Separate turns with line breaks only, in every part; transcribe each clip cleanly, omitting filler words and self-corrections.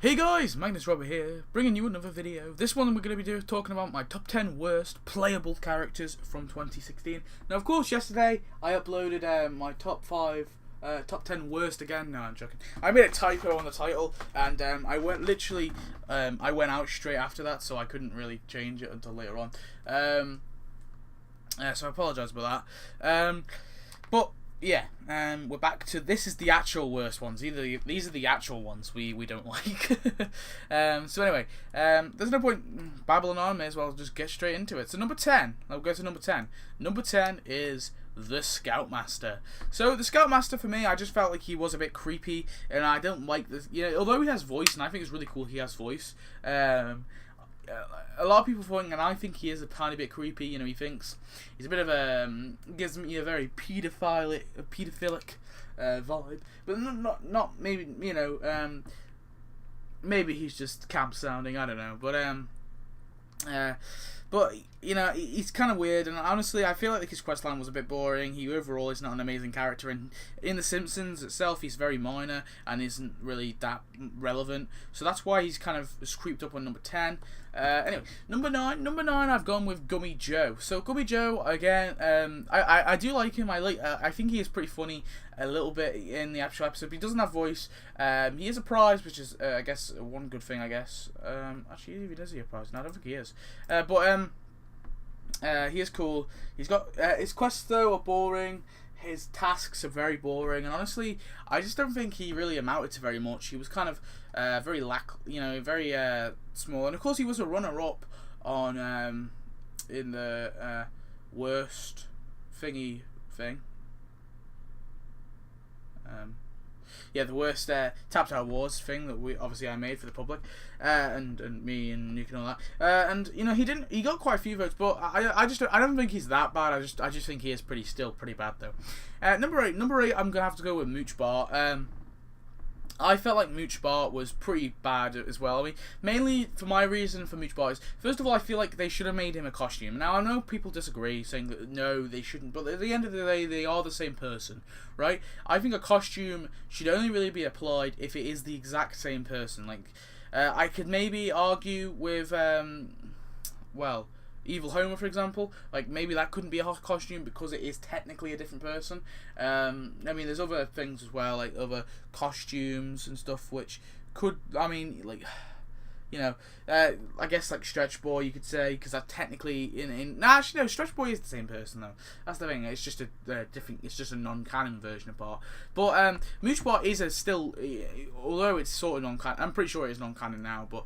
Hey guys, Magnus here, bringing you another video. This one we're going to be talking about my top 10 worst playable characters from 2016. Now, of course, yesterday I uploaded my top 10 worst again. No, I'm joking. I made a typo on the title, and I went out straight after that, so I couldn't really change it until later on. So I apologise about that. But yeah, we're back to this is the actual worst ones. These are the actual ones we don't like. So anyway, there's no point babbling on. May as well just get straight into it. So number 10, I'll go to number 10. Number 10 is the Scoutmaster. So the Scoutmaster, for me, I just felt like he was a bit creepy, and I don't like this. You know, although he has voice, and I think it's really cool he has voice. A lot of people think, and I think he is a tiny bit creepy. You know, he thinks he's a bit of a gives me a very pedophilic vibe, but not maybe, you know, maybe he's just camp sounding. I don't know, but you know, he's kind of weird, and honestly, I feel like his questline was a bit boring. He overall is not an amazing character, and in The Simpsons itself, he's very minor and isn't really that relevant. So that's why he's kind of creeped up on number 10. Anyway, number 9, I've gone with Gummy Joe. So Gummy Joe, again, I do like him. I think he is pretty funny a little bit in the actual episode, but he doesn't have voice. He is a prize, which is I guess one good thing. I guess actually, if he does, he a prize? No, I don't think he is. He is cool. He's got his quests though are boring. His tasks are very boring, and honestly, I just don't think he really amounted to very much. He was kind of very small, and of course, he was a runner-up on in the worst thingy thing. Yeah, the worst Tap Wars thing that I made for the public, and me and Nuke and all that. And you know, he got quite a few votes, but I don't think he's that bad. I just think he is still pretty bad though. Number 8, I'm gonna have to go with Mooch Bar. I felt like Mooch Bar was pretty bad as well. I mean, mainly for my reason for Mooch Bar is, first of all, I feel like they should have made him a costume. Now, I know people disagree, saying that no, they shouldn't, but at the end of the day, they are the same person, right? I think a costume should only really be applied if it is the exact same person. Like, I could maybe argue with, well, Evil Homer, for example. Like, maybe that couldn't be a costume because it is technically a different person. I mean, there's other things as well, like other costumes and stuff, which could, I mean, like, you know, I guess like Stretch Boy, you could say, because that technically actually no, Stretch Boy is the same person though. That's the thing. It's just a different. It's just a non-canon version of Bart. But Mooch Bart is still, although it's sort of non-canon. I'm pretty sure it is non-canon now. But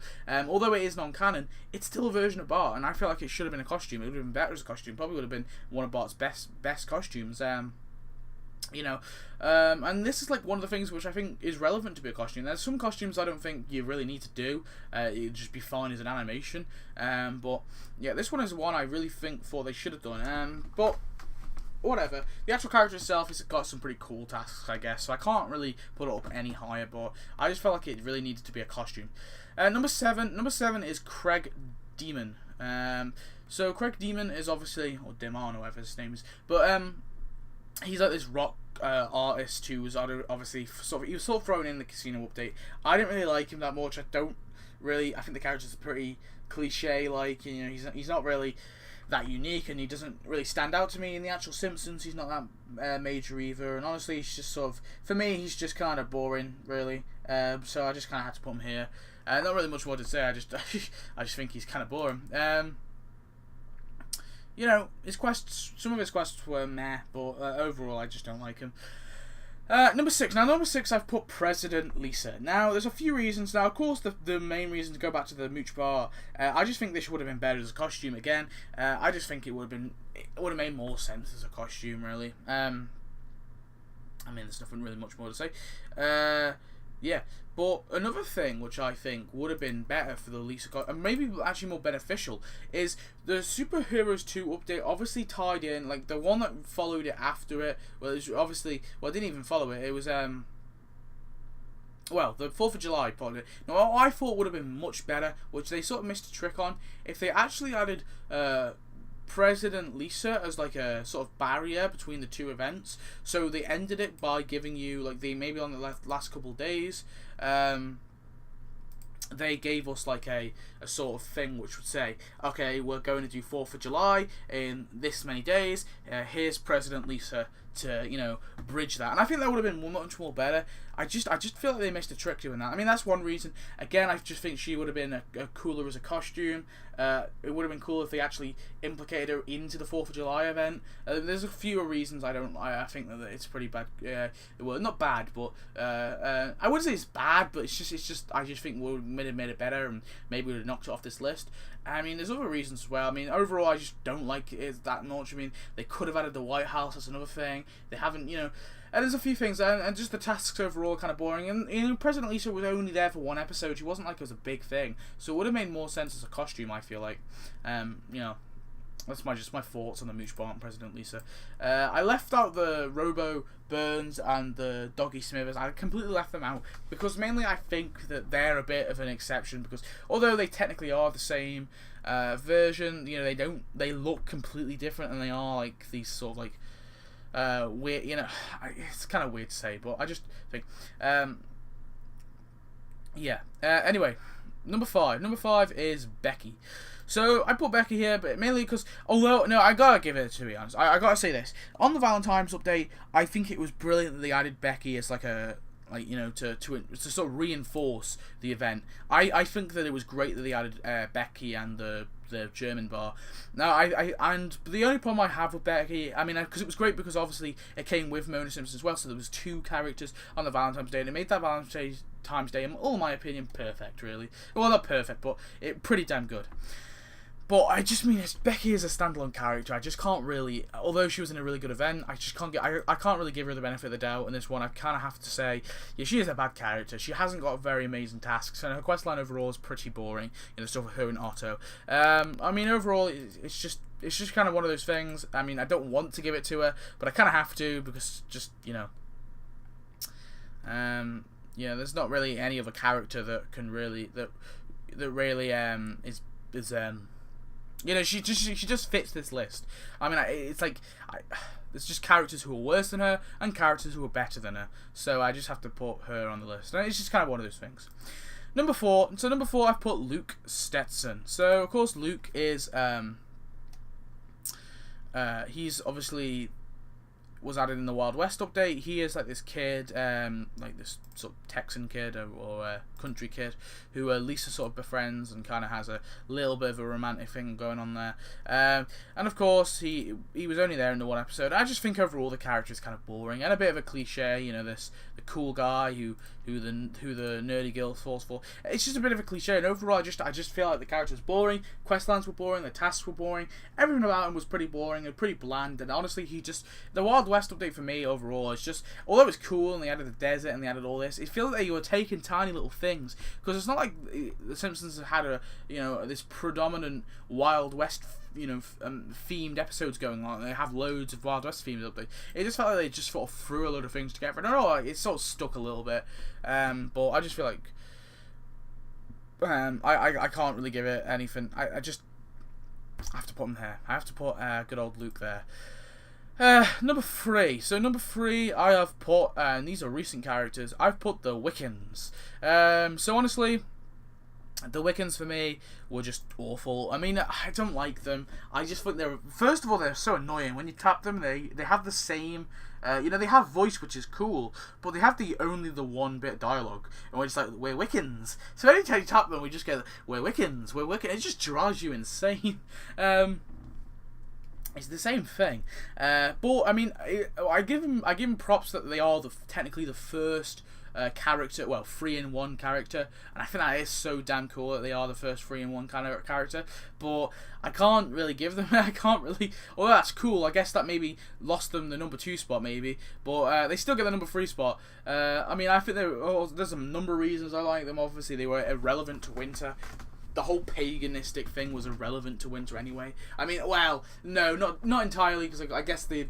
although it is non-canon, it's still a version of Bart, and I feel like it should have been a costume. It would have been better as a costume. Probably would have been one of Bart's best costumes. You know, and this is like one of the things which I think is relevant to be a costume. There's some costumes I don't think you really need to do. It'd just be fine as an animation. But yeah, this one is one I really think they should have done. But whatever. The actual character itself has got some pretty cool tasks, I guess. So I can't really put it up any higher. But I just felt like it really needed to be a costume. Number 7 is Craig Demon. So Craig Demon is obviously, or Demon, or whatever his name is, but he's like this rock artist who was obviously he was sort of thrown in the casino update. I didn't really like him that much. I think the character's pretty cliche. Like, you know, he's not really that unique, and he doesn't really stand out to me in the actual Simpsons. He's not that major either, and honestly, he's just sort of, for me, he's just kind of boring, really. So I just kind of had to put him here. Not really much more to say. I just think he's kind of boring. You know, some of his quests were meh, but overall I just don't like him. Number 6. Now, number 6, I've put President Lisa. Now, there's a few reasons. Now, of course, the main reason to go back to the Mooch Bar, I just think this would have been better as a costume again. I just think it would have made more sense as a costume, really. I mean, there's nothing really much more to say. Yeah, but another thing which I think would have been better for the Lisa costume, and maybe actually more beneficial, is the Superheroes 2 update obviously tied in, like the one that followed it after it, well, it was obviously, well, it didn't even follow it, it was, well, the 4th of July part of it. Now, what I thought would have been much better, which they sort of missed a trick on, if they actually added, President Lisa as like a sort of barrier between the two events. So they ended it by giving you, like, maybe on the last couple of days, they gave us like a sort of thing which would say, okay, we're going to do 4th of July in this many days. Here's President Lisa to bridge that, and I think that would have been much more better. I just feel like they missed a trick doing that. I mean, that's one reason. Again, I just think she would have been a cooler as a costume. It would have been cool if they actually implicated her into the 4th of July event. There's a few reasons I think that it's pretty bad. Well, not bad, but I wouldn't say it's bad, but it's just I just think we would have made it better, and maybe we would have knocked it off this list. I mean, there's other reasons as well. I mean, overall, I just don't like it that much. I mean, they could have added the White House. That's another thing. They haven't, and there's a few things, and just the tasks overall are kind of boring. And President Lisa was only there for one episode. She wasn't like it was a big thing, so it would have made more sense as a costume. I feel like, that's my thoughts on the Mooch Barton President Lisa. I left out the Robo Burns and the Doggy Smithers. I completely left them out because mainly I think that they're a bit of an exception, because although they technically are the same version, they look completely different, and they are like these sort of like weird. It's kind of weird to say, but I just think anyway, number five is Becky. So I put Becky here, but mainly because, I gotta give it, to be honest, I gotta say this. On the Valentine's update, I think it was brilliant that they added Becky as to sort of reinforce the event. I think that it was great that they added Becky and the German bar. Now, and the only problem I have with Becky, I mean, because it was great because obviously it came with Mona Simpson as well, so there was 2 characters on the Valentine's Day, and it made that Valentine's Day, in all my opinion, perfect, really. Well, not perfect, but pretty damn good. But I just mean, Becky is a standalone character. I just can't really, although she was in a really good event, I can't really give her the benefit of the doubt in this one. I kind of have to say, yeah, she is a bad character. She hasn't got very amazing tasks, and her questline overall is pretty boring. Stuff with her and Otto. I mean, overall, it's just kind of one of those things. I mean, I don't want to give it to her, but I kind of have to, because just there's not really any other character that can really that really is she just fits this list. I mean, it's like there's just characters who are worse than her and characters who are better than her. So I just have to put her on the list. And it's just kind of one of those things. Number 4. So number 4, I've put Luke Stetson. So of course Luke is he's obviously was added in the Wild West update. He is like this kid, like this sort of Texan kid or country kid who Lisa sort of befriends and kind of has a little bit of a romantic thing going on there. And of course, he was only there in the one episode. I just think overall the character is kind of boring and a bit of a cliche. The cool guy who the nerdy girl falls for. It's just a bit of a cliche, and overall, I just feel like the character was boring. Questlines were boring. The tasks were boring. Everything about him was pretty boring and pretty bland. And honestly, the Wild West update for me overall is just, although it was cool and they added the desert and they added all this, it feels like you were taking tiny little things, because it's not like the Simpsons have had this predominant Wild West themed episodes going on. They have loads of Wild West themes updates. It just felt like they just sort of threw a load of things together. I don't know, it sort of stuck a little bit, but I just feel like I can't really give it anything. I have to put him here. I have to put good old Luke there. Number 3. So number 3, I have put, and these are recent characters, I've put the Wiccans. So honestly, the Wiccans for me were just awful. I mean, I don't like them. I just think first of all, they're so annoying. When you tap them, they have the same, they have voice, which is cool, but they have only the one bit of dialogue, and we're just like, we're Wiccans. So anytime you tap them, we just go, we're Wiccans, we're Wiccans. It just drives you insane. It's the same thing, but I mean, I give them props that they are technically the first character, 3-in-1 character, and I think that is so damn cool that they are the first 3-in-1 kind of character. But I can't really give them. Although that's cool. I guess that maybe lost them the number 2 spot, maybe, but they still get the number 3 spot. I mean, I think there's a number of reasons I like them. Obviously, they were irrelevant to winter. The whole paganistic thing was irrelevant to winter anyway. I mean, well, no, not entirely, because I guess the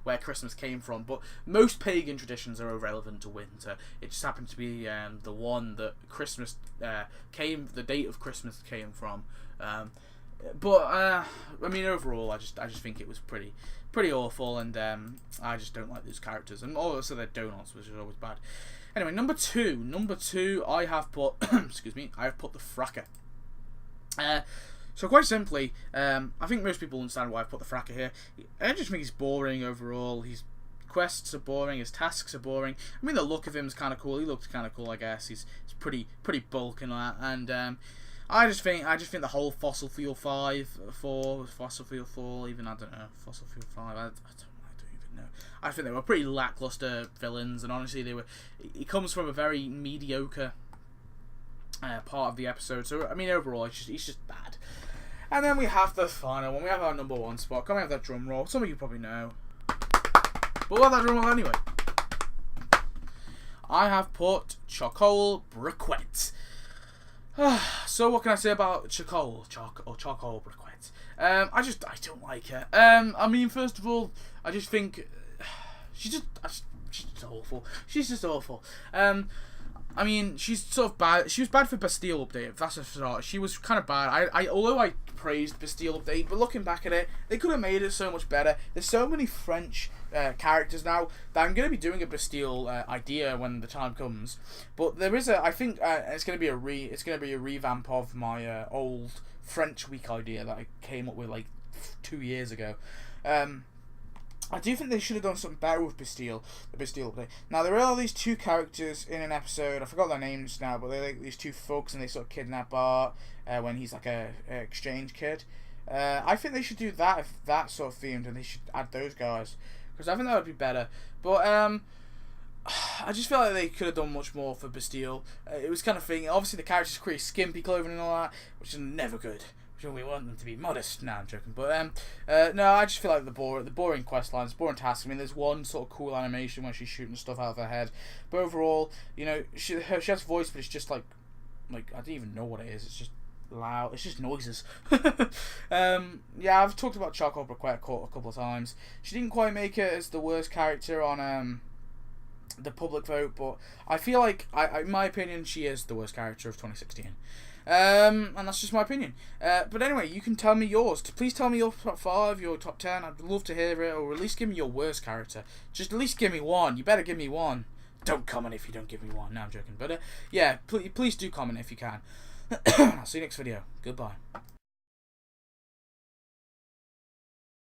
where Christmas came from, but most pagan traditions are irrelevant to winter. It just happened to be the one that Christmas the date of Christmas came from. But I mean, overall, I just think it was pretty awful, and I just don't like those characters, and also they're donuts, which is always bad. Anyway, number two, I have put, excuse me, I have put the Fracker. So quite simply, I think most people understand why I put the Fracker here. I just think he's boring overall. His quests are boring. His tasks are boring. I mean, the look of him is kind of cool. He looks kind of cool, I guess. He's pretty bulk and all that. And I just think the whole Fossil Fuel 4, Fossil Fuel 4, even I don't know, Fossil Fuel 5. I don't even know. I think they were pretty lackluster villains, and honestly, he comes from a very mediocre part of the episode. So I mean, overall, he's just bad. And then we have the final one. We have our number one spot. Can we have that drum roll? Some of you probably know, but we'll have that drum roll anyway. I have put Charcoal Briquette. So what can I say about Charcoal Briquette? I don't like her. I mean, first of all, I just think she's just awful. She's just awful. I mean, she's sort of bad. She was bad for Bastille Update. If that's a start, she was kind of bad. Although I praised Bastille Update, but looking back at it, they could have made it so much better. There's so many French characters now that I'm going to be doing a Bastille idea when the time comes. But there is I think it's going to be a revamp of my old French week idea that I came up with like 2 years ago. I do think they should have done something better with the Bastille Update. Now, there are these two characters in an episode, I forgot their names now, but they're like these two folks, and they sort of kidnap Bart when he's like a exchange kid. I think they should do that if that's sort of themed, and they should add those guys, because I think that would be better. But I just feel like they could have done much more for Bastille. It was kind of thing, obviously the characters create skimpy clothing and all that, which is never good. We want them to be modest. Nah, I'm joking. But no, I just feel like the boring quest lines, boring tasks. I mean, there's one sort of cool animation where she's shooting stuff out of her head, but overall, you know, she has voice, but it's just like I don't even know what it is. It's just loud. It's just noises. Yeah, I've talked about Charcoal Briquette a couple of times. She didn't quite make it as the worst character on the public vote, but I feel like, in my opinion, she is the worst character of 2016. And that's just my opinion. But anyway, you can tell me yours. Please tell me your top 5, your top 10. I'd love to hear it, or at least give me your worst character. Just at least give me one. You better give me one. Don't comment if you don't give me one. No, I'm joking. But yeah, please do comment if you can. I'll see you next video. Goodbye.